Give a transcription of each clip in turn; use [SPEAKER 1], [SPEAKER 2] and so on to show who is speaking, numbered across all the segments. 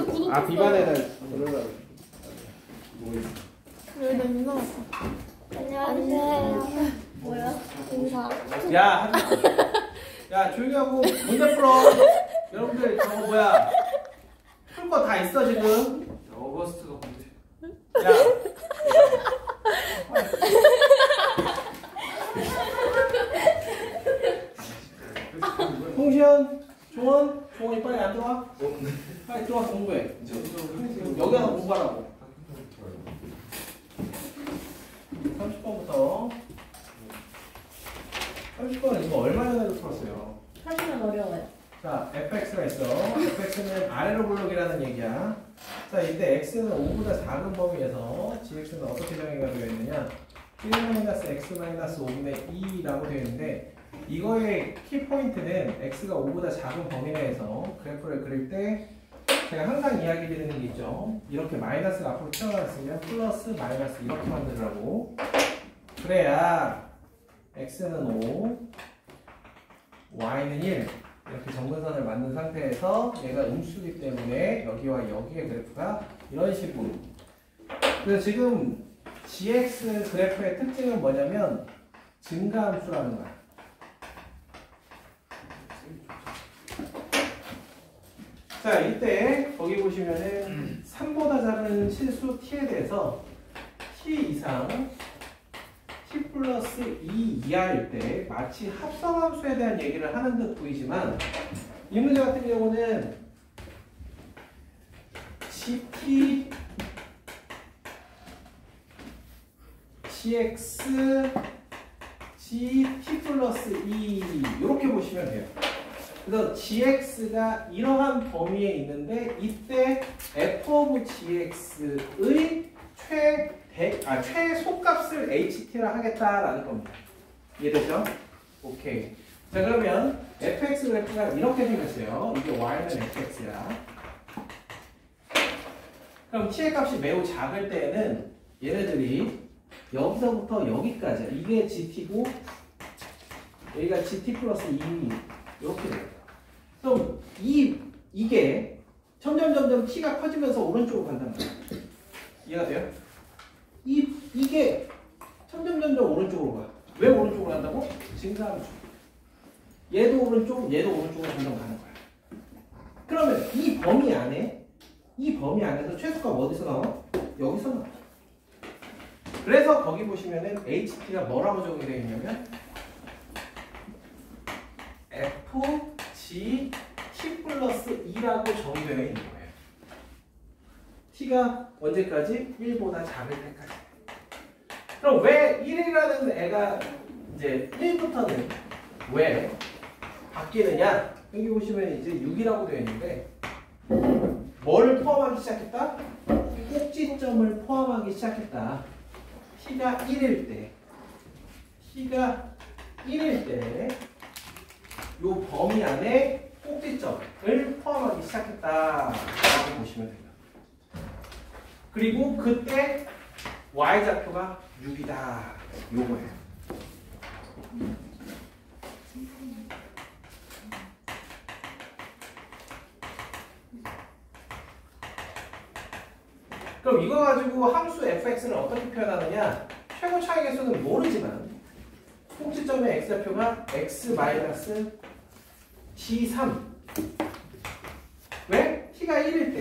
[SPEAKER 1] 아, 비반에다 들어가고. 뭐 있어?
[SPEAKER 2] 여기다 인사 왔어. 안녕하세요. 뭐야? 인사.
[SPEAKER 1] 야, 야, 조용히 하고 문제 풀어. 여러분들 저거 뭐야? 풀 거 다 있어 지금.
[SPEAKER 3] 어거스트가 문제.
[SPEAKER 1] 야. 홍시현, 종원이 빨리 안 들어와? 빨리 들어와 공부해. 여기 와서 공부하라고. 30번부터. 30번은 이거 얼마 전에도 풀었어요.
[SPEAKER 2] 하시면 어려워요.
[SPEAKER 1] 자, fx가 있어. fx는 아래로 블록이라는 얘기야. 자, 이때 x는 5보다 작은 범위에서 gx는 어떻게 정의가 되어 있느냐? 1-x-5분의 2라고 되어 있는데, 이거의 키포인트는 x가 5보다 작은 범위 내에서 그래프를 그릴 때 제가 항상 이야기 드리는 게 있죠. 이렇게 마이너스가 앞으로 튀어나왔으면 플러스 마이너스 이렇게 만들으라고. 그래야 x는 5, y는 1 이렇게 정근선을 만든 상태에서 얘가 음수기 때문에 여기와 여기의 그래프가 이런 식으로. 그래서 지금 gx 그래프의 특징은 뭐냐면 증가함수라는 거야. 자, 이때 거기 보시면은 3보다 작은 실수 t에 대해서 t 이상 t 플러스 2 이하일 때 마치 합성함수에 대한 얘기를 하는 듯 보이지만 이 문제 같은 경우는 gt gx gt 플러스 2 이렇게 보시면 돼요. 그래서 gx가 이러한 범위에 있는데 이때 f of gx의 최소값을 ht라 하겠다라는 겁니다. 이해되죠? 오케이. 자, 그러면 fx 그래프가 이렇게 생겼어요. 이게 y는 fx야. 그럼 t의 값이 매우 작을 때에는 얘네들이 여기서부터 여기까지야. 이게 gt고 여기가 gt 플러스 2 이렇게 돼요. 그럼 이게 점점 t가 커지면서 오른쪽으로 간단 말이야. 이해가 돼요? 이게 점점 오른쪽으로 가. 왜 오른쪽으로 간다고? 증가함수. 얘도 오른쪽으로 점점 가는 거야. 그러면 이 범위 안에서 최소값 어디서 나와? 여기서 나와. 그래서 거기 보시면은 ht가 뭐라고 적용되어 있냐면 f g t 플러스 2라고 정의되어 있는 거예요. t가 언제까지? 1보다 작을 때까지. 그럼 왜 1이라는 애가 이제 1부터는 왜 바뀌느냐? 여기 보시면 이제 6이라고 되어 있는데 뭘 포함하기 시작했다? 꼭지점을 포함하기 시작했다. t가 1일 때 요 범위 안에 꼭지점을 포함하기 시작했다라고 보시면 됩니다. 그리고 그때 y좌표가 6이다. 요거예요. 그럼 이거 가지고 함수 fx를 어떻게 표현하느냐? 최고 차이 개수는 모르지만 꼭지점의 x좌표가 x-g3 왜? t가 1일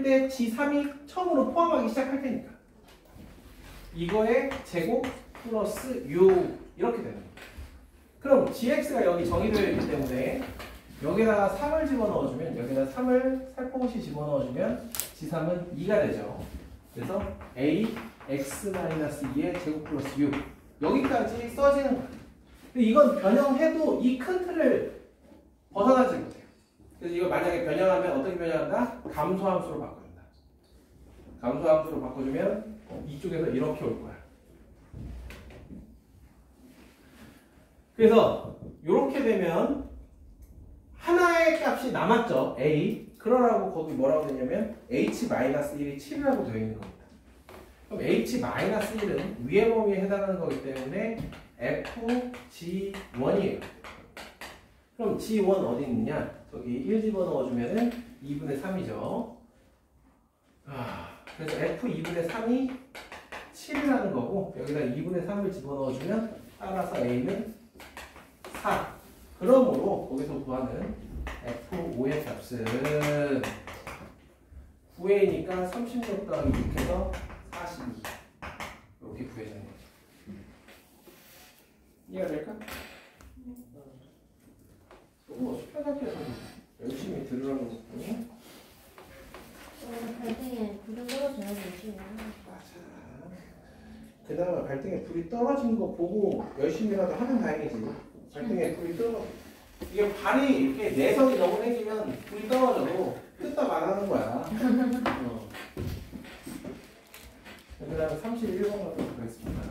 [SPEAKER 1] 때 g3이 처음으로 포함하기 시작할 테니까 이거의 제곱 플러스 6 이렇게 되는 거예요. 그럼 gx가 여기 정의되어 있기 때문에 여기다가 3을 집어넣어주면 여기다 3을 살포시 집어넣어주면 g3은 2가 되죠. 그래서 a x-2의 제곱 플러스 6 여기까지 써지는 거예요. 근데 이건 변형해도 이 큰 틀을 벗어나지 못해요. 그래서 이거 만약에 변형하면 어떻게 변형한다? 감소함수로 바꾼다. 감소함수로 바꿔주면 이쪽에서 이렇게 올 거야. 그래서 이렇게 되면 하나의 값이 남았죠. a. 그러라고 거기 뭐라고 되냐면 h-1이 7이라고 되어 있는 겁니다. 그럼 h-1은 위의 범위에 해당하는 거기 때문에 fg1이에요. 그럼 g1 어디 있느냐? 저기 1 집어넣어주면은 2분의 3이죠. 그래서 f 2분의 3이 7이라는 거고 여기다 2분의 3을 집어넣어주면 따라서 a는 4. 그러므로 거기서 구하는 f5의 값은 9a니까 36 더하기 6해서 42. 이렇게 구해지는 거죠. 이해가 될까? 너무 편하게 열심히 들으라는 거군요.
[SPEAKER 2] 발등에 불은 떨어져야 되지.
[SPEAKER 1] 맞아. 그나마 발등에 불이 떨어진 거 보고 열심히라도 하면 다행이지. 발등에 불이 떨어. 이게 발이 이렇게 내성이 너무 생기면 불이 떨어져도 끄떡 안 하는 거야. 그 다음에 31번 가도록 하겠습니다.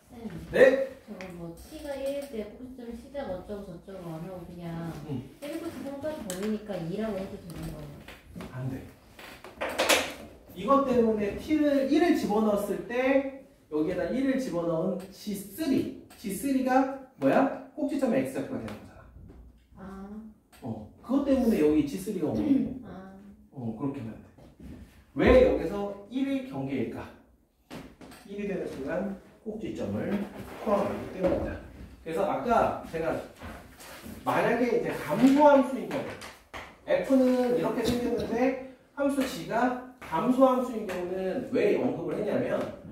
[SPEAKER 2] 쌤,
[SPEAKER 1] 네?
[SPEAKER 2] 저거 뭐 t가 1일 때 꼭지점 시작 어쩌고 저쩌고 안 하고 그냥 1부터 3까지 버리니까 2라고 해도 되는 거예요.
[SPEAKER 1] 안 돼. 이것 때문에 t를 1을 집어넣었을 때 여기에다 1을 집어넣은 G3. G3가 뭐야? 꼭지점의 x좌표가 되는 거잖아.
[SPEAKER 2] 아,
[SPEAKER 1] 그것 때문에 여기 G3가 오는 거야.
[SPEAKER 2] 아,
[SPEAKER 1] 그렇게 하면 돼. 왜 여기서 1이 경계일까? 1이 되는 순간 꼭지점을 포함하기 때문이다. 그래서 아까 제가 만약에 이제 감소함수인 경우 f는 이렇게 생겼는데 함수 g가 감소함수인 경우는 왜 언급을 했냐면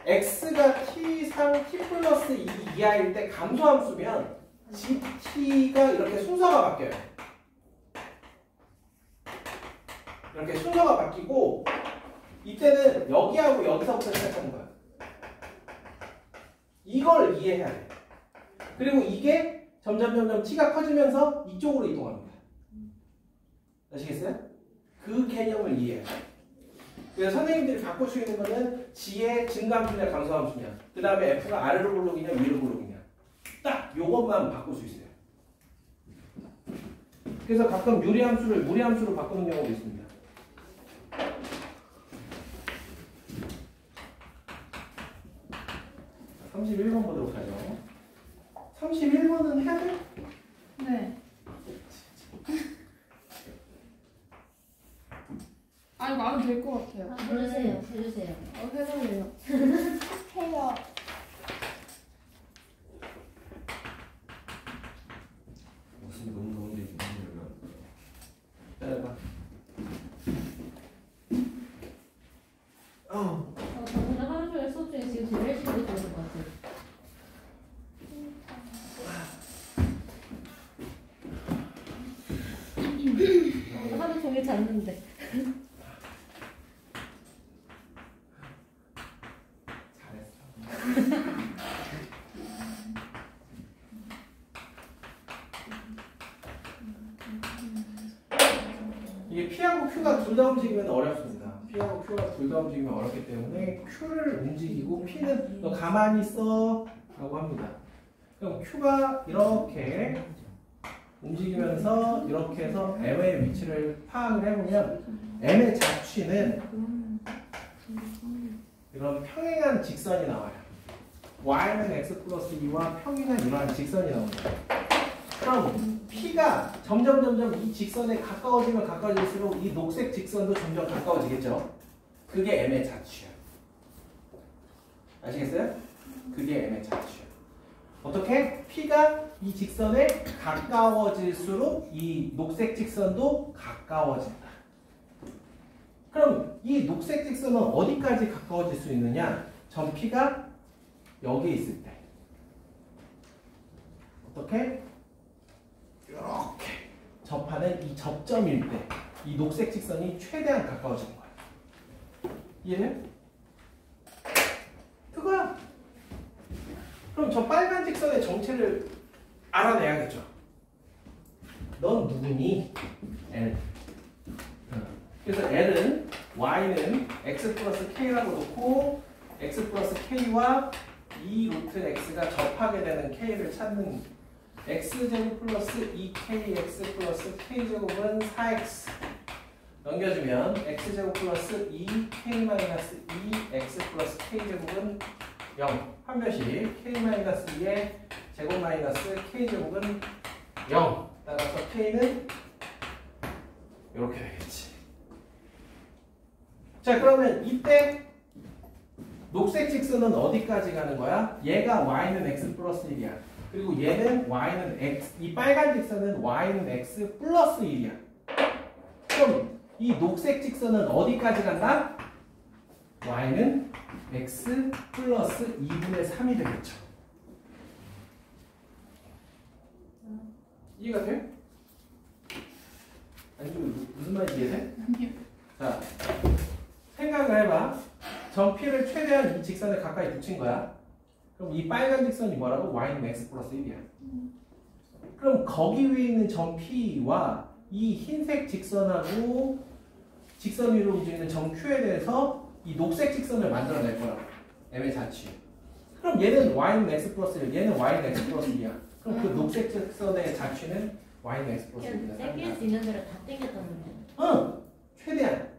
[SPEAKER 1] x가 t상 t 플러스 2 이하일 때 감소함수면 t가 이렇게 순서가 바뀌어요. 이렇게 순서가 바뀌고 이때는 여기하고 여기서부터 시작하는 거야. 이걸 이해해야 돼. 그리고 이게 점점 t가 커지면서 이쪽으로 이동합니다. 아시겠어요? 그 개념을 이해해야 돼. 그래서 선생님들이 바꿀 수 있는 거는 g의 증가함수냐 감소함수냐, 그 다음에 f가 아래로 볼록이냐 위로 볼록이냐, 딱 요것만 바꿀 수 있어요. 그래서 가끔 유리함수를 무리함수로 바꾸는 경우도 있습니다. 31번 보도록 하죠. 31번은 해야 돼?
[SPEAKER 3] 네. 아 이거 안 될 것 같아요.
[SPEAKER 2] 해주세요. 해주세요.
[SPEAKER 3] 해볼래요.
[SPEAKER 2] 해요.
[SPEAKER 4] 무슨 너무 더운데 힘들면
[SPEAKER 1] 기다려봐.
[SPEAKER 2] 저는 하루 종일 수업 중에 지금 제일 열심히 들은 것 같아요. 하루 종일 잤는데.
[SPEAKER 1] 잘했어. 이게 P하고 Q가 둘 다 움직이면 어렵습니다. P하고 Q가 둘 다 움직이면 어렵기 때문에 Q를 움직이고 P는 너 가만히 있어 라고 합니다. 그럼 Q가 이렇게 움직이면서 이렇게 해서 M의 위치를 파악을 해보면 M의 자취는 이런 평행한 직선이 나와요. Y는 X 플러스 2와 평행한 이러한 직선이 나옵니다. 그럼 P가 점점 이 직선에 가까워지면 가까워질수록 이 녹색 직선도 점점 가까워지겠죠? 그게 M의 자취야. 아시겠어요? 그게 M의 자취야. 어떻게? P가 이 직선에 가까워질수록 이 녹색 직선도 가까워진다. 그럼 이 녹색 직선은 어디까지 가까워질 수 있느냐? 점 P가 여기 있을 때. 어떻게? 이렇게 접하는 이 접점일 때 이 녹색 직선이 최대한 가까워지는 거야. 이해해? 그거야. 그럼 저 빨간 직선의 정체를 알아내야겠죠. 넌 누구니? L. 그래서 L은 Y는 X 플러스 K라고 놓고 X 플러스 K와 2 루트 X가 접하게 되는 K를 찾는 X제곱 플러스 2KX 플러스 K제곱은 4X 넘겨주면 X제곱 플러스 2K 마이너스 2X 플러스 K제곱은 0 한 변씩 K 마이너스 2의 제곱 마이너스 K제곱은 0 따라서 K는 이렇게 되겠지. 자, 그러면 이때 녹색 직선은 어디까지 가는 거야? 얘가 y는 x 플러스 1이야. 그리고 얘는 y는 x, 이 빨간 직선은 y는 x 플러스 1이야. 그럼 이 녹색 직선은 어디까지 간다? y는 x 플러스 2분의 3이 되겠죠. 이해가 돼? 아니, 무슨 말인지 이해돼?
[SPEAKER 3] 아니요.
[SPEAKER 1] 자, 생각을 해봐. 점 P를 최대한 이 직선에 가까이 붙인 거야. 그럼 이 빨간 직선이 뭐라고? y는 x 플러스 1이야. 그럼 거기 위에 있는 점 P와 이 흰색 직선하고 직선 위로 움직이는 점 Q에 대해서 이 녹색 직선을 만들어낼 거라고. m의 자취. 그럼 얘는 y는 x 플러스 1, 얘는 y는 x 플러스 2야. 그럼 그 녹색 직선의 자취는 y는 x 플러스 1이야.
[SPEAKER 2] 땡길 수 있는 대로 다 땡겼다는 거지.
[SPEAKER 1] 응! 최대한.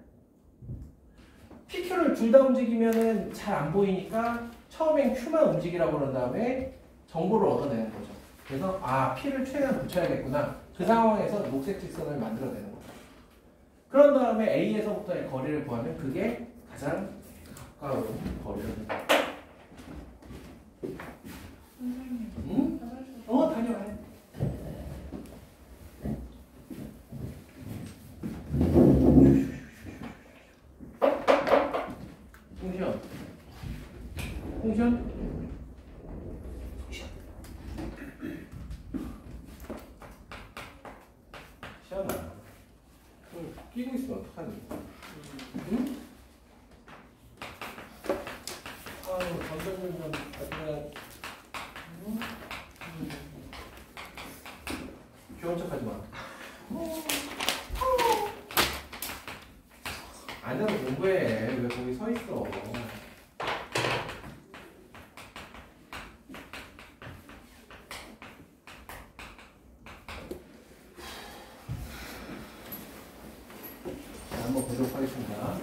[SPEAKER 1] PQ를 둘 다 움직이면은 잘 안 보이니까 처음엔 Q만 움직이라고 그런 다음에 정보를 얻어내는 거죠. 그래서 아, P를 최대한 붙여야겠구나. 그 상황에서 녹색 직선을 만들어내는 거죠. 그런 다음에 A에서부터의 거리를 구하면 그게 가장 가까운 거리를.
[SPEAKER 3] 선생님.
[SPEAKER 1] 응? 다녀와요. 홍시현. 홍시현? 시현아. 그걸 끼고 있으면 어떡하니? 응? 아유, 전전전전 아주 그냥. 응? 귀여운 척 하지 마. 앉아서 공부해. 왜 거기 서 있어? 자, 한번 보도록 하겠습니다.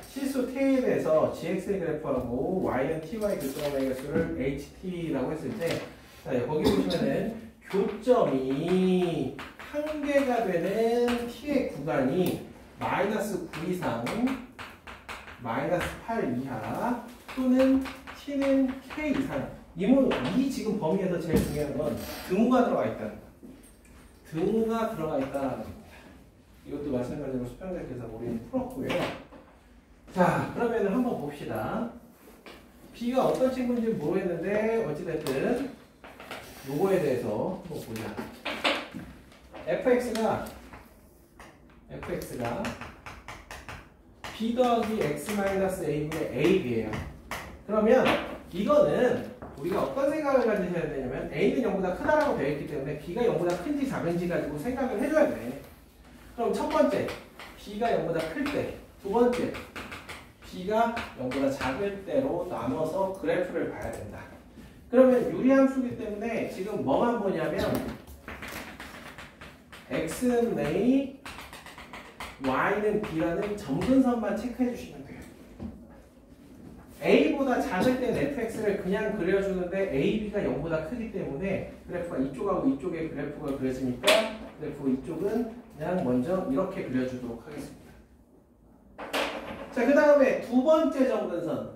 [SPEAKER 1] 실수 t에 대해서 gx의 그래프하고 y는 ty 교점의 개수를 ht라고 했을 때, 자, 거기 보시면은 교점이 한 개가 되는 t의 구간이 마이너스 9 이상, 마이너스 8 이하, 또는 t는 k 이상. 이 지금 범위에서 제일 중요한 건 등호가 들어가 있다는 거. 등호가 들어가 있다는 겁니다. 이것도 마찬가지로 수평대학에서 우리는 풀었고요. 자, 그러면 한번 봅시다. B가 어떤 친구인지 모르겠는데 어찌됐든 요거에 대해서 한번 보자. fx가 b 더하기 x 마이너스 a분의 ab예요. 그러면 이거는 우리가 어떤 생각을 가지셔야 되냐면 a는 0보다 크다라고 되어 있기 때문에 b가 0보다 큰지 작은지 가지고 생각을 해줘야 돼. 그럼 첫 번째, b가 0보다 클 때, 두 번째, b가 0보다 작을 때로 나눠서 그래프를 봐야 된다. 그러면 유리함수기 때문에 지금 뭐만 보냐면 x는 a, y는 b라는 점근선만 체크해 주시면 돼요. a보다 작을 땐 fx를 그냥 그려주는데 ab가 0보다 크기 때문에 그래프가 이쪽하고 이쪽에 그래프가 그려지니까 그래프 이쪽은 그냥 먼저 이렇게 그려주도록 하겠습니다. 자, 그 다음에 두 번째 점근선.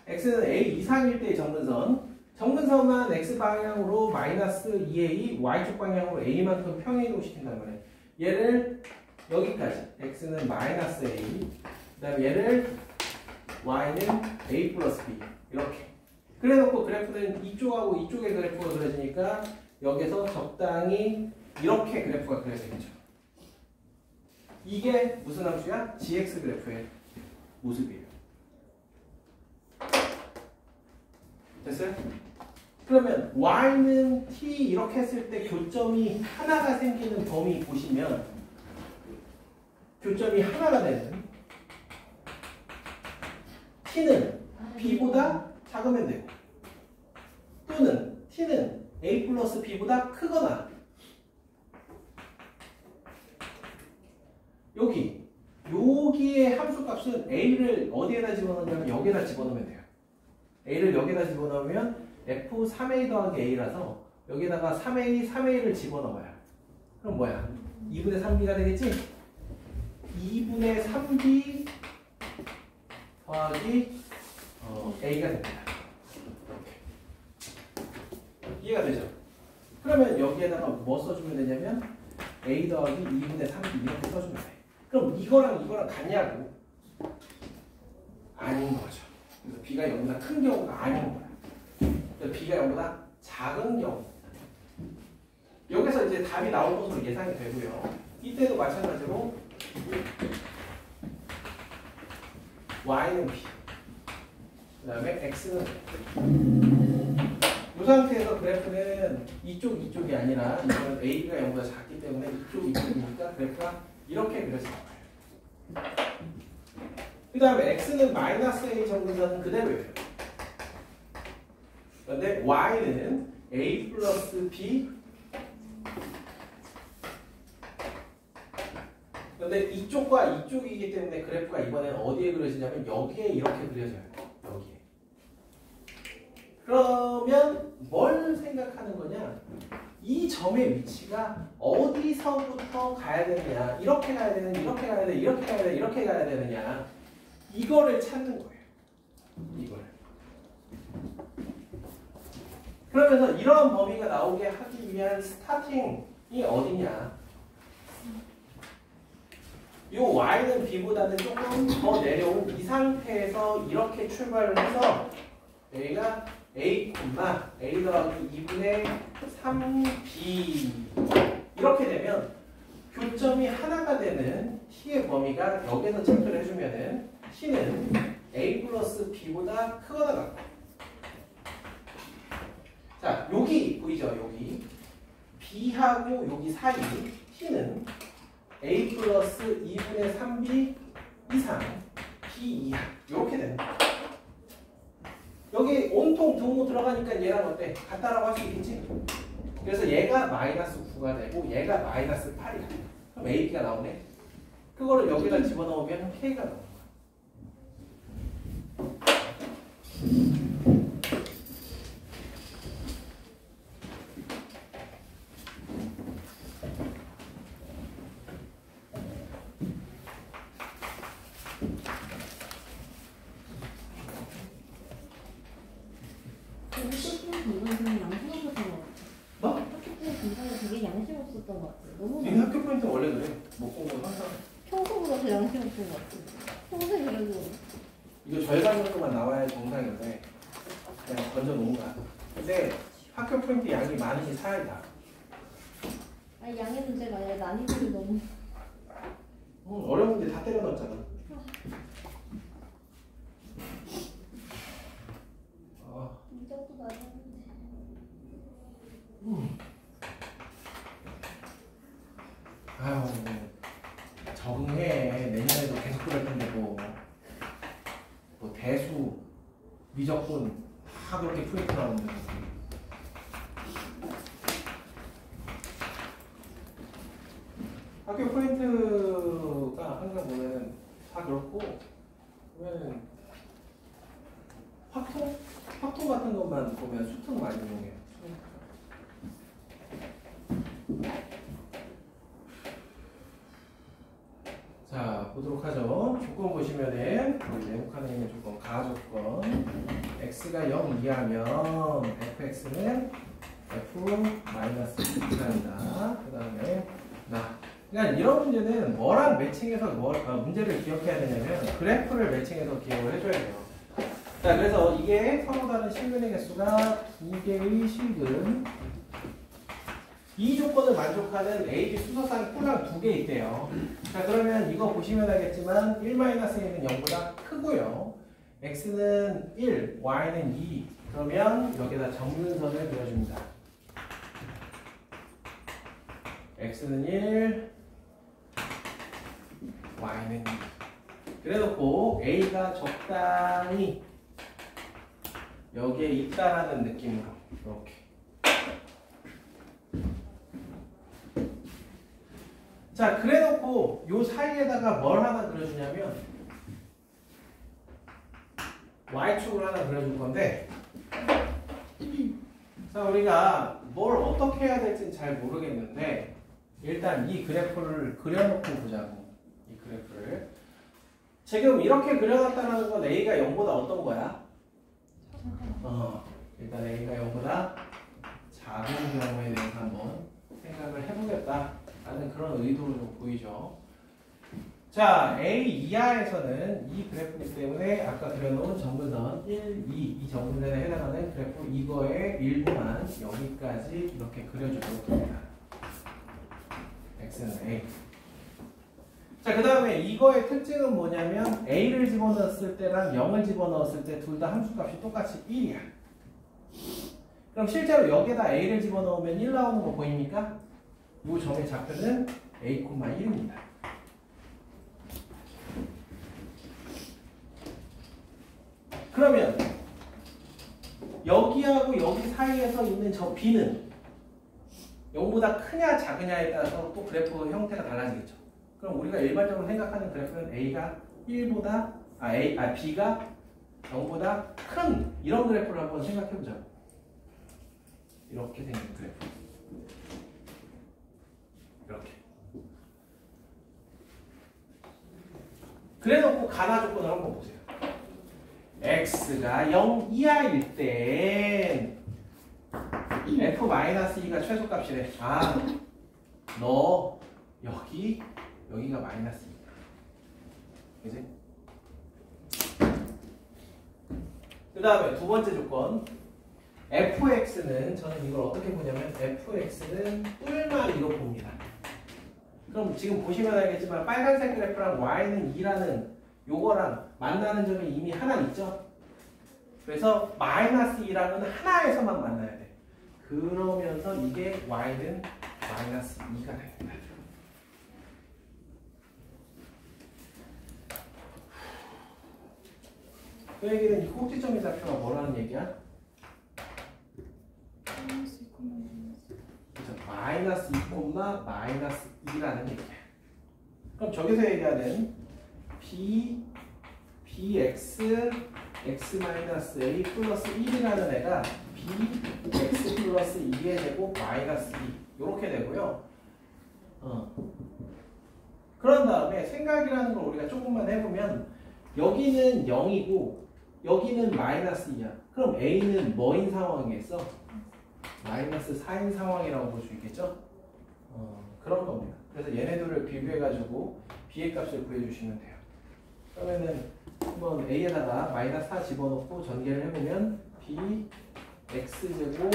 [SPEAKER 1] x는 a 이상일 때의 점근선. 점근선만 x방향으로 마이너스 2a, y쪽 방향으로 a만큼 평행이동 시킨단 말이에요. 얘를 여기까지. x는 마이너스 a. 그 다음에 얘를 y는 a 플러스 b. 이렇게. 그래 놓고 그래프는 이쪽하고 이쪽의 그래프가 그려지니까 여기서 적당히 이렇게 그래프가 그려지겠죠. 이게 무슨 함수야? gx 그래프의 모습이에요. 됐어요? 그러면 y는 t 이렇게 했을 때 교점이 하나가 생기는 범위 보시면 교점이 하나가 되는 t는 b보다 작으면 되고 또는 t는 a 플러스 b보다 크거나 여기의 함수값은 a를 어디에다 집어넣냐면 여기에다 집어넣으면 돼요. a를 여기에다 집어넣으면 f3a 더하기 a라서 여기다가 3a, 3a를 집어넣어요. 그럼 뭐야? 2분의 3b가 되겠지? 2분의 3b 더하기 a가 됩니다. 이해가 되죠? 그러면 여기에다가 뭐 써주면 되냐면 a 더하기 2분의 3b 이렇게 써주면 돼. 그럼 이거랑 같냐고? 아닌 거죠. 그래서 b가 0보다 큰 경우가 아닌 거야. 그래서 b가 0보다 작은 경우. 여기서 이제 답이 나올 것으로 예상이 되고요. 이때도 마찬가지로 y는 b, 그 다음에 x는 이 상태에서 그래프는 이쪽이 아니라 이거는 a가 0보다 작기 때문에 이쪽이니까 그래프가 이렇게 그려져 나와요. 그 다음에 x는 마이너스 a 정도는 그대로예요. 그런데 y는 a 플러스 b. 그런데 이쪽과 이쪽이기 때문에 그래프가 이번에는 어디에 그려지냐면 여기에 이렇게 그려져요. 여기에. 그러면 뭘 생각하는 거냐? 이 점의 위치가 어디서부터 가야 되느냐? 이렇게 가야 되는, 이렇게 가야 돼, 이렇게 가야 돼, 이렇게 가야 되느냐? 이거를 찾는 거예요. 이거를. 그러면서 이런 범위가 나오게 하기 위한 스타팅이 어디냐? 이 y는 b보다는 조금 더 내려온 이 상태에서 이렇게 출발을 해서 여기가 a, a 더하기 2분의 3b 이렇게 되면 교점이 하나가 되는 t의 범위가 여기서 체크를 해주면은 t는 a 플러스 b보다 크거나 같다. 자, 여기 보이죠? 여기 b하고 여기 사이 t는 a 플러스 2분의 3b 이상 b 이하 이렇게 됩니다. 여기 온통 등호 들어가니까 얘랑 어때? 같다라고 할 수 있겠지? 그래서 얘가 마이너스 9가 되고 얘가 마이너스 8이야. 그럼 AB가 나오네. 그거를 여기다 집어넣으면 K가 나오는 거야. 네 학교 포인트는 원래 그래. 못 공부는 항상.
[SPEAKER 2] 평소보다 양심 없는 것 같아. 평소에 그래도.
[SPEAKER 1] 이거 절반 정도만 나와야 정상인데 그냥 던져놓은 거야. 근데 학교 포인트 양이 많으니 사이다.
[SPEAKER 2] 아니 양의 문제가 아니라 난이도를 너무.
[SPEAKER 1] 어려운 문제 다 때려 넣었잖아.
[SPEAKER 2] 문제도 많았는데.
[SPEAKER 1] 아유, 적응해. 내년에도 계속 그럴 텐데 뭐 대수, 미적분 다 그렇게 포인트 나오는데. 학교 포인트가 항상 보면은 다 그렇고 보면은 확통 같은 것만 보면 수특 많이 이용해요. 자, 보도록 하죠. 조건 보시면은 내목하는 있는 조건, 가조건 x가 0 이하면 fx는 f-2이다. 그 다음에 그러니까 이런 문제는 뭐랑 매칭해서 문제를 기억해야 되냐면 그래프를 매칭해서 기억을 해줘야 돼요. 자, 그래서 이게 서로 다른 실근의 개수가 2개의 실근. 이 조건을 만족하는 AB 수소상이 꼴랑 2개 있대요. 자, 그러면 이거 보시면 알겠지만 1-1는 0보다 크고요. x는 1, y는 2. 그러면 여기다 정근선을 그려줍니다. x는 1, y는 2. 그래놓고 a가 적당히 여기에 있다라는 느낌으로 이렇게. 자, 그래놓고 요 사이에다가 뭘 하나 그려주냐면 y축을 하나 그려줄 건데, 자, 우리가 뭘 어떻게 해야 될지는 잘 모르겠는데 일단 이 그래프를 그려놓고 보자고. 이 그래프를. 지금 이렇게 그려놨다는 건 A가 0보다 어떤 거야? 일단 A가 0보다 작은 경우에 대해서 한번 생각을 해보겠다라는 그런 의도로 좀 보이죠. 자, A 이하에서는 이 그래프이기 때문에 아까 그려놓은 정근선 1, 2, 이 정근선에 해당하는 그래프 이거의 일부만 여기까지 이렇게 그려주도록 합니다. X는 A. 자, 그 다음에 이거의 특징은 뭐냐면 A를 집어넣었을 때랑 0을 집어넣었을 때 둘 다 함수값이 똑같이 1이야. 그럼 실제로 여기에다 A를 집어넣으면 1 나오는 거 보입니까? 이 점의 좌표는 A, 1입니다. 그러면 여기하고 여기 사이에서 있는 저 B는 0보다 크냐 작으냐에 따라서 또 그래프 형태가 달라지겠죠. 그럼 우리가 일반적으로 생각하는 그래프는 B가 0보다 큰 이런 그래프를 한번 생각해보자. 이렇게 생긴 그래프. 이렇게. 그래놓고 가나 조건을 한번 보세요. X가 0 이하일 땐 F-2가 최소값이래. 너 여기가 마이너스이야. 그지? 그 다음에 두 번째 조건. fx는 저는 이걸 어떻게 보냐면 fx는 뿔만 2로 봅니다. 그럼 지금 보시면 알겠지만 빨간색 그래프랑 y는 2라는 요거랑 만나는 점이 이미 하나 있죠? 그래서 마이너스 2라는 하나에서만 만나야 돼. 그러면서 이게 y는 마이너스 2가 됩니다. 그 얘기는 이 꼭지점의 좌표가 뭐라는 얘기야? 그렇죠. 마이너스 2, 마이너스 2라는 얘기야. 그럼 저기서 얘기하는 bx x-a 플러스 1이라는 애가 bx 플러스 2의 제곱 마이너스 2 이렇게 되고요. 그런 다음에 생각이라는 걸 우리가 조금만 해보면 여기는 0이고 여기는 마이너스 2야. 그럼 A는 뭐인 상황이겠어? 마이너스 4인 상황이라고 볼 수 있겠죠? 그런 겁니다. 그래서 얘네들을 비교해가지고 B의 값을 구해주시면 돼요. 그러면은 한번 A에다가 마이너스 4 집어넣고 전개를 해보면 B X제곱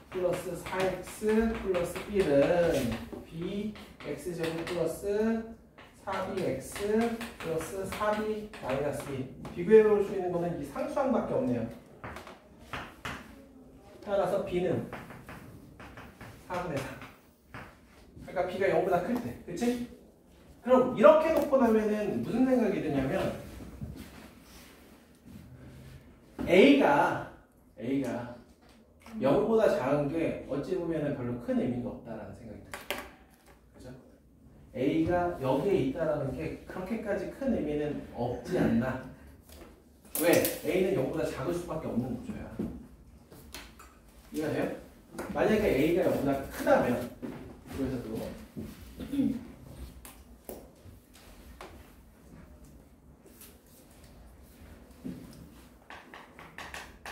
[SPEAKER 1] 플러스 4X 플러스 1은 B X제곱 플러스 4bx 플러스 4b 마이너스 2 비교해 볼 수 있는 거는 이 상수항밖에 없네요. 따라서 b는 4분의 4. 그러니까 b가 0보다 클 때, 그치? 그럼 이렇게 놓고 나면은 무슨 생각이 드냐면 a가 0보다 작은 게 어찌 보면은 별로 큰 의미가 없다라는 생각이 들어요. A가 여기에 있다라는 게 그렇게까지 큰 의미는 없지 않나? 왜? A는 0보다 작을 수밖에 없는 구조야. 이해가 돼요? 만약에 A가 0보다 크다면 그래서도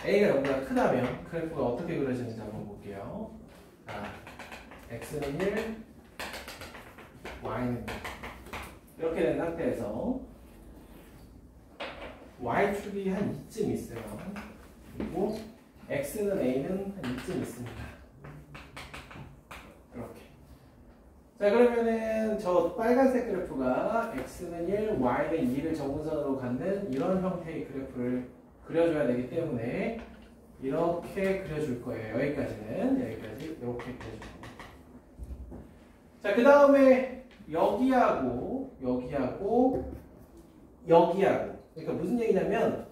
[SPEAKER 1] A가 0보다 크다면 그래프가 어떻게 그려지는지 한번 볼게요. 자, X는 1 y는 이렇게 된 상태에서 y축이 한 이쯤 있어요. 그리고 x는 a는 한 이쯤 있습니다. 이렇게. 자, 그러면은 저 빨간색 그래프가 x는 1, y는 2를 정근선으로 갖는 이런 형태의 그래프를 그려줘야 되기 때문에 이렇게 그려줄 거예요. 여기까지 이렇게 그려줄 거예요. 자, 그 다음에 여기하고 그러니까 무슨 얘기냐면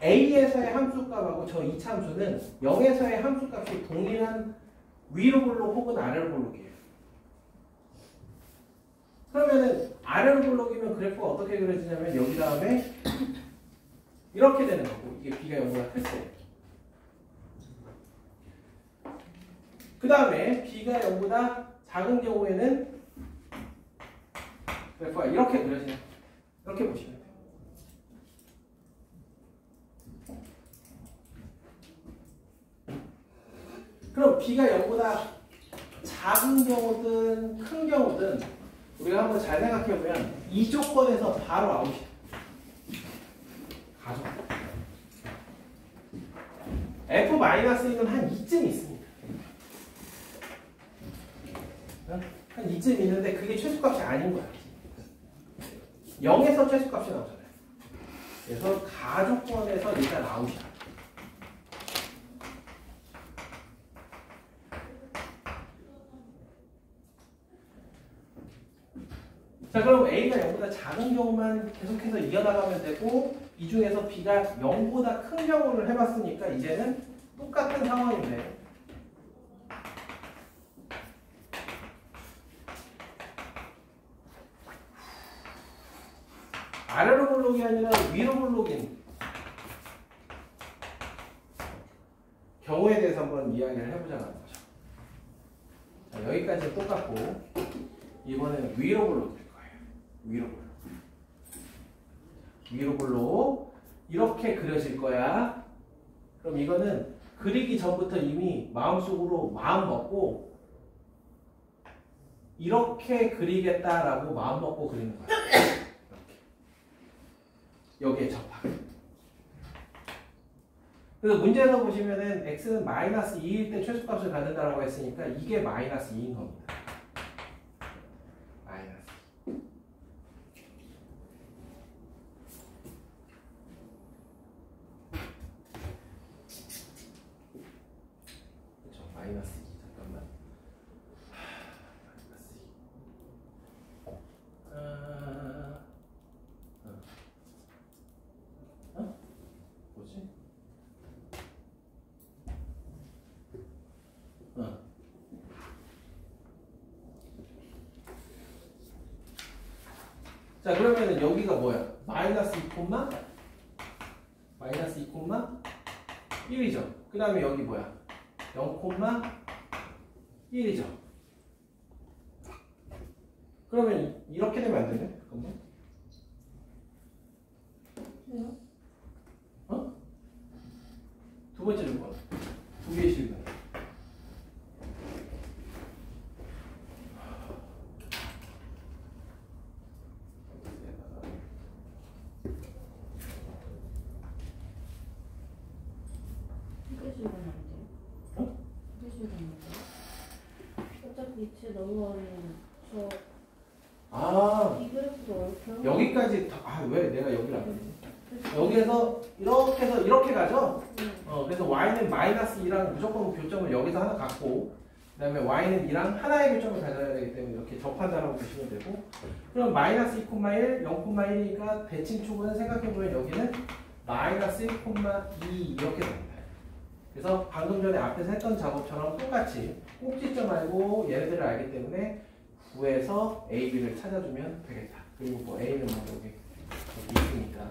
[SPEAKER 1] A에서의 함수값하고 저 2차 함수는 0에서의 함수값이 동일한 위로 볼록 혹은 아래로 볼록이에요. 그러면은 아래로 볼록이면 그래프가 어떻게 그려지냐면 여기 다음에 이렇게 되는 거고 이게 B가 0보다 클 때. 그 다음에 B가 0보다 작은 경우에는 그래프가 이렇게 그려지는 이렇게 보시면 돼요. 그럼 b가 0보다 작은 경우든 큰 경우든 우리가 한번 잘 생각해보면 이 조건에서 바로 아웃이야. 가죠. f-1은 한 2쯤 있습니다. 한 2쯤 있는데 그게 최소값이 아닌 거야. 0에서 최소값이 나오잖아요. 그래서 가조건에서 일단 아웃이야. 자, 그럼 A가 0보다 작은 경우만 계속해서 이어나가면 되고 이 중에서 B가 0보다 큰 경우를 해봤으니까 이제는 똑같은 상황인데 아래로 볼록이 아니라 위로 볼록인 경우에 대해서 한번 이야기를 해보자는 거죠. 자, 여기까지는 똑같고 이번에는 위로 볼록일 거예요. 위로 볼록. 위로 볼록 이렇게 그려질 거야. 그럼 이거는 그리기 전부터 이미 마음속으로 마음 먹고 이렇게 그리겠다라고 마음 먹고 그리는 거야. 이렇게. 여기에 접하게. 그래서 문제에서 보시면은 x는 마이너스 2일 때 최소값을 갖는다라고 했으니까 이게 마이너스 2인 겁니다. 마이너스 2. 그렇죠. 마이너스 2. 잠깐만. 마이너스 2. 뭐지? 자, 그러면은 여기가 뭐야? 마이너스 2 콤마 마이너스 2 콤마 1이죠. 그 다음에 여기 뭐야? 0 콤마 1이죠. 그러면 이렇게 되면 안 되네? 잠깐만.
[SPEAKER 2] 왜요?
[SPEAKER 1] 어? 두 번째 조건. 두 개의 실근.
[SPEAKER 2] 어차피 이체 넘어가면 저
[SPEAKER 1] 아,
[SPEAKER 2] 이 그래프가 어렵죠?
[SPEAKER 1] 여기까지 왜 내가 여기를 안 했지? 여기에서 이렇게 해서 이렇게 가죠? 그래서 y는 마이너스 2랑 무조건 교점을 여기서 하나 갖고 그 다음에 y는 2랑 하나의 교점을 가져야 되기 때문에 이렇게 접한다라고 보시면 되고 그럼 마이너스 2,1, 0,1이니까 대칭축은 생각해보면 여기는 마이너스 1,2 이렇게 됩니다. 그래서 방금 전에 앞에서 했던 작업처럼 똑같이 꼭지점 알고 얘네들을 알기 때문에 9에서 A, B를 찾아주면 되겠다. 그리고 뭐 A는 뭐 여기 있으니까.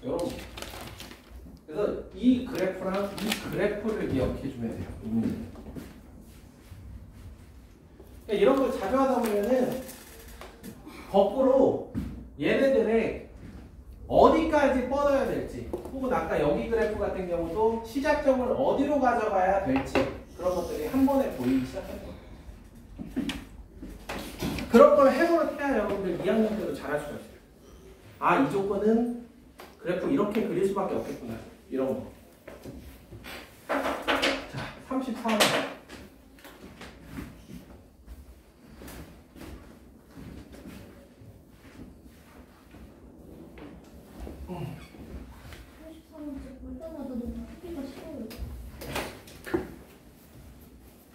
[SPEAKER 1] 여러분. 그래서 이 그래프랑 이 그래프를 기억해주면 돼요. 이 문제는. 그러니까 이런 걸 자주 하다 보면은 거꾸로 얘네들의 어디까지 뻗어야 될지 혹은 아까 여기 그래프 같은 경우도 시작점을 어디로 가져가야 될지 그런 것들이 한 번에 보이기 시작하는 거예요. 그런 걸 해야 여러분들 2학년 때도 잘할 수가 있어요. 아, 이 조건은 그래프 이렇게 그릴 수밖에 없겠구나. 이런 거. 자, 34번.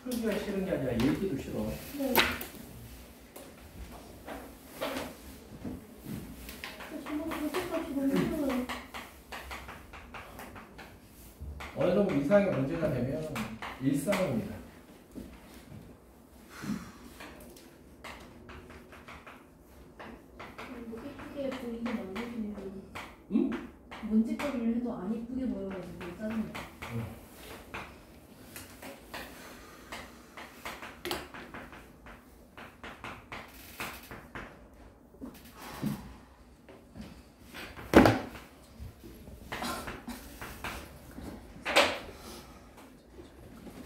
[SPEAKER 1] 풀기가 싫은 게 아니라 읽기도 싫어.
[SPEAKER 2] 네.
[SPEAKER 1] 어느 정도 이상의 문제가 되면 일상입니다.
[SPEAKER 2] 이쁘게 보이게 만드시는
[SPEAKER 1] 응?
[SPEAKER 2] 문제거리를 해도 안 이쁘게 보여가지고 짜증나.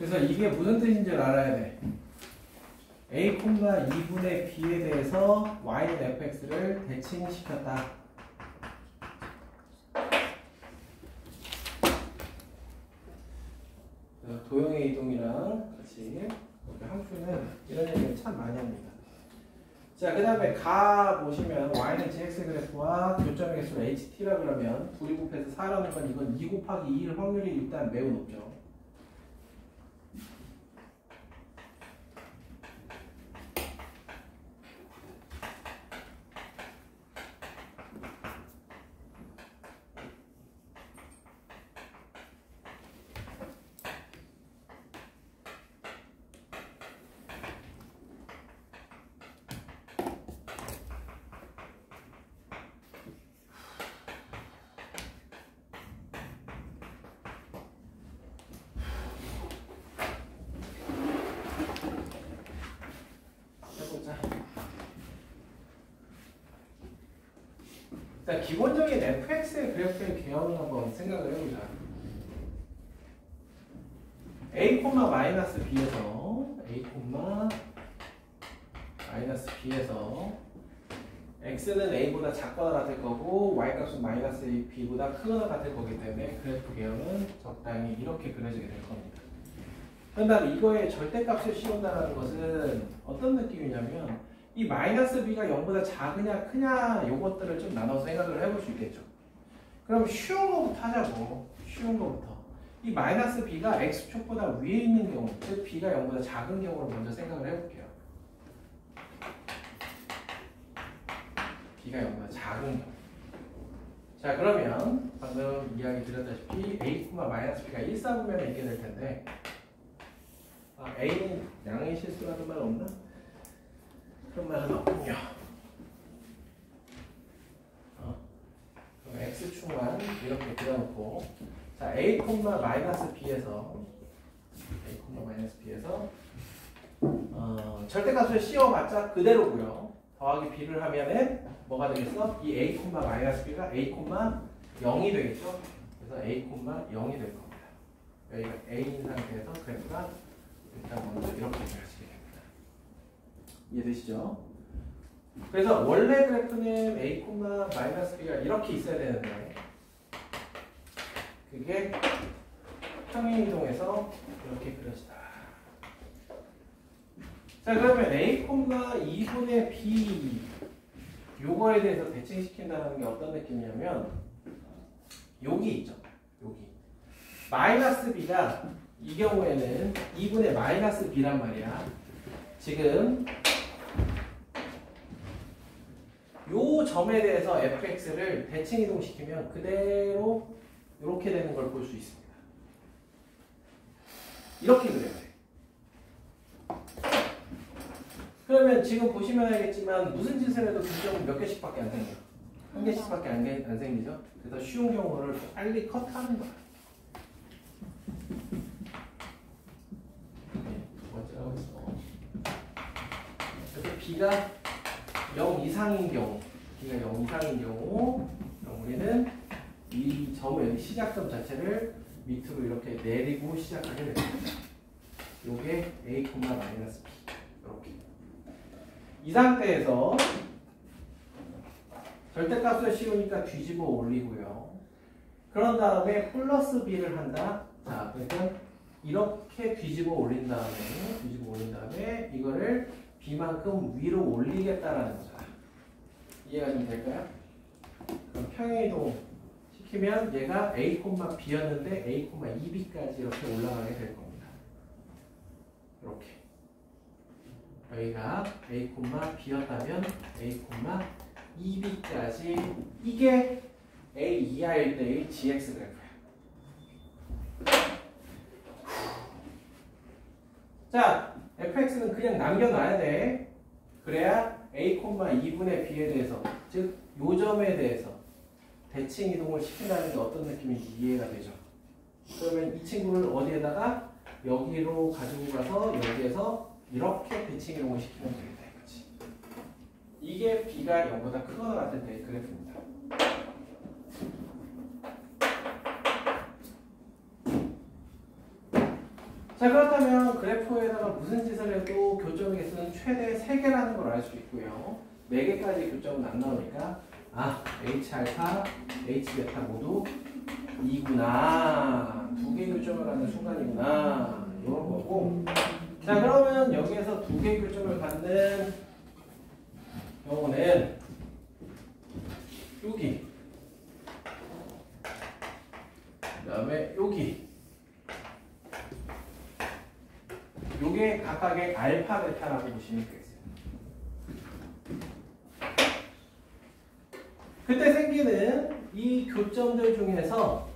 [SPEAKER 1] 그래서 이게 무슨 뜻인지 알아야 돼. a, 2분의 b에 대해서 y는 fx를 대칭시켰다. 도형의 이동이랑 같이 함수는 이런 얘기를 참 많이 합니다. 자, 그 다음에 가 보시면 y는 gx 그래프와 교점의 개수를 ht라 그러면 둘이 곱해서 4라는 건 이건 2 곱하기 2일 확률이 일단 매우 높죠. 일단 기본적인 fx의 그래프의 개형을 한번 생각을 해보자. a, b에서 b에서 x는 a보다 작거나 같을 거고 y값은 마이너스 b보다 크거나 같을 거기 때문에 그래프 개형은 적당히 이렇게 그려지게 될 겁니다. 그런데 이거의 절대값을 씌운다는 것은 어떤 느낌이냐면 이 마이너스 b가 0보다 작으냐 크냐 요것들을 좀 나눠서 생각을 해볼 수 있겠죠. 그럼 쉬운 거부터 하자고. 쉬운 거부터. 이 마이너스 b가 x축보다 위에 있는 경우, 즉 b가 0보다 작은 경우를 먼저 생각을 해볼게요. b가 0보다 작은 경우. 자, 그러면 방금 이야기 드렸다시피 a, b가 1, 4분면에 있게 될 텐데 a는 양의 실수라는 말 없나? 그런 말은 없군요. 그럼 x축만 이렇게 그려놓고 자 a, b에서 절대값을 씌워봤자 그대로고요. 더하기 b를 하면은 뭐가 되겠어? 이 a, b가 a, 0이 되겠죠? 그래서 a, 0이 될 겁니다. 여기가 a인 상태에서 그래프가 일단 먼저 이렇게 그려지게 됩니다. 이해되시죠? 그래서 원래 그래프는 a, b가 이렇게 있어야 되는데 그게 평행이동에서 이렇게 그려지다. 자, 그러면 a, 2분의 b 요거에 대해서 대칭시킨다는 게 어떤 느낌이냐면 여기 있죠. 여기 마이너스 b가 이 경우에는 2분의 마이너스 b란 말이야. 지금 요 점에 대해서 fx를 대칭 이동시키면 그대로 이렇게 되는 걸 볼 수 있습니다. 이렇게 그려야 돼. 그러면 지금 보시면 알겠지만 무슨 짓을 해도 교점은 몇 개씩밖에 안 생겨. 한 개씩밖에 안 생기죠. 그래서 쉬운 경우를 빨리 컷하는 거야. 두 번째라고 했어. 그래서 b가 0 이상인 경우, 그럼 우리는 이 점을 시작점 자체를 밑으로 이렇게 내리고 시작하게 됩니다. 요게 a, b 이렇게. 이 상태에서 절대값을 씌우니까 뒤집어 올리고요. 그런 다음에 플러스 b를 한다. 자, 그러니까 이렇게 뒤집어 올린 다음에 이거를 b만큼 위로 올리겠다라는 거잖아. 이해가 좀 될까요? 그럼 평행이동 시키면 얘가 a, b였는데 a, 2b까지 이렇게 올라가게 될 겁니다. 이렇게 여기가 a, b였다면 a, 2b까지 이게 a 이하일 때의 gx 그래프야. 자, fx는 그냥 남겨놔야 돼. 그래야 a, 2분의 b에 대해서, 즉 요점에 대해서 대칭 이동을 시킨다는 게 어떤 느낌인지 이해가 되죠. 그러면 이 친구를 어디에다가 여기로 가지고 가서 여기에서 이렇게 대칭 이동을 시키면 되겠다 이거지. 이게 b가 0보다 크거나 같을 때의 그래프입니다. 자, 그렇다면 무슨 짓을 해도 교점의 개수는 최대 3개라는 걸 알 수 있고요. 4개까지 교점은 안 나오니까 H알파, H베타 모두 2구나. 2개 교점을 갖는 순간이구나. 이런 거고. 자, 그러면 여기에서 2개 교점을 갖는 경우는 여기, 그 다음에 여기, 요게 각각의 알파, 베타라고 보시면 되겠어요. 그때 생기는 이 교점들 중에서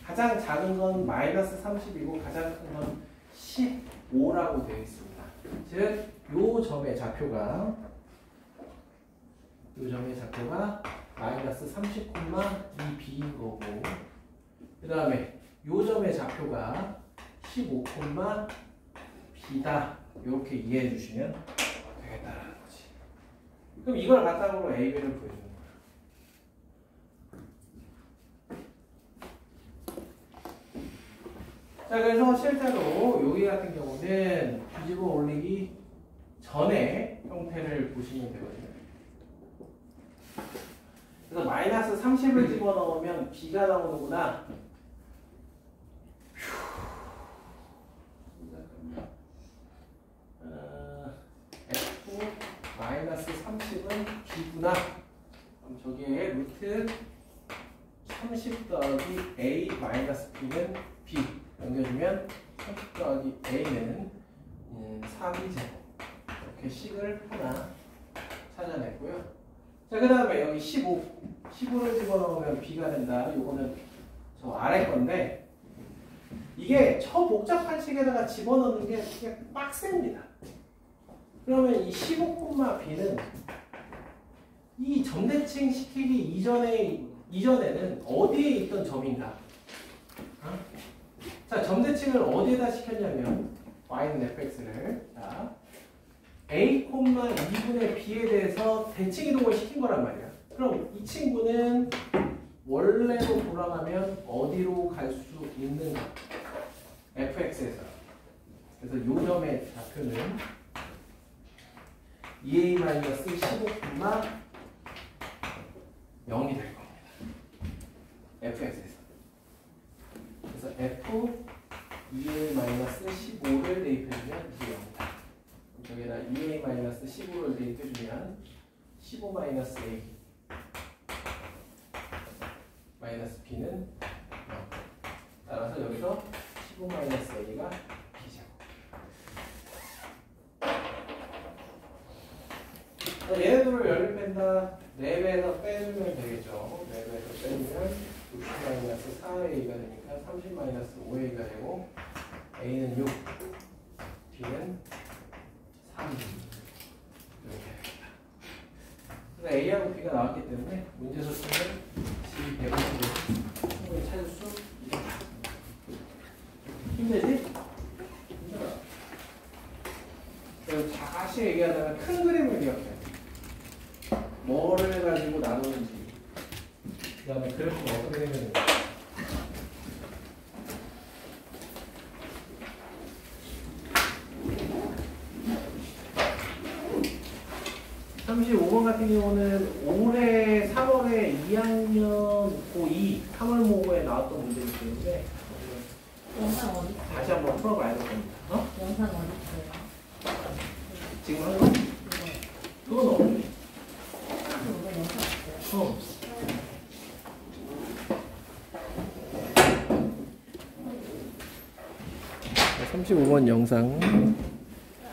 [SPEAKER 1] 가장 작은 건 마이너스 30이고 가장 큰 건 15라고 되어 있습니다. 즉, 요 점의 좌표가 마이너스 30,2b인 거고, 그 다음에 요 점의 좌표가 15,b다. 이렇게 이해해 주시면 되겠다라는 거지. 그럼 이걸 바탕으로 A, B를 보여주는 거야. 자, 그래서 실제로 여기 같은 경우는 뒤집어 올리기 전에 형태를 보시면 되거든요. 그래서 마이너스 30을 집어넣으면 B가 나오는구나. F 마이너스 30은 B구나. 그럼 저기에 루트 30 더하기 A 마이너스 B는 B. 넘겨주면 30 더하기 A는 3이제곱. 이렇게 식을 하나 찾아냈고요. 자, 그 다음에 여기 15를 집어넣으면 B가 된다. 요거는 저 아래 건데, 이게 저 복잡한 식에다가 집어넣는 게 되게 빡셉니다. 그러면 이 15,B는 이 점대칭 시키기 이전에는 어디에 있던 점인가? 자, 점대칭을 어디에다 시켰냐면, y는 fx를, 자, a, 2분의 b에 대해서 대칭 이동을 시킨 거란 말이야. 그럼 이 친구는 원래로 돌아가면 어디로 갈 수 있는가? fx에서. 그래서 요 점의 좌표는 2a-15,0이 될 겁니다. fx에서. 그래서 f 2a-15를 대입해주면 이게 0이다. 여기다 2a-15를 대입해주면 15-a 마이너스 b는 0. 따라서 여기서 15-a가 b제곱. 얘네들을 연립한다. 4배에서 빼주면 되겠죠. 4배에서 빼주면 60-4a가 되니까 30-5a가 되고, a는 6, b는 3 이렇게 됩니다. 그래서 a하고 b가 나왔기 때문에 문제 소수는 C 150을 충분히 찾을 수 있다. 힘들지? 힘들어. 그리고 다시 얘기하다가 큰 그림을 기억해. 뭐를 가지고 나누는지, 그 다음에 그래프가 어떻게 되는지. 35번 같은 경우는 올해 3월에 2학년 고2 3월 모고에 나왔던 문제이기 때문에
[SPEAKER 2] 영상 어디 있어요?
[SPEAKER 1] 다시 한번 풀어봐야 될 겁니다.
[SPEAKER 2] 영상 어디 있어요?
[SPEAKER 1] 지금 하는 거? 그건 없네.
[SPEAKER 2] 이거 영상 없어요?
[SPEAKER 1] 35번 영상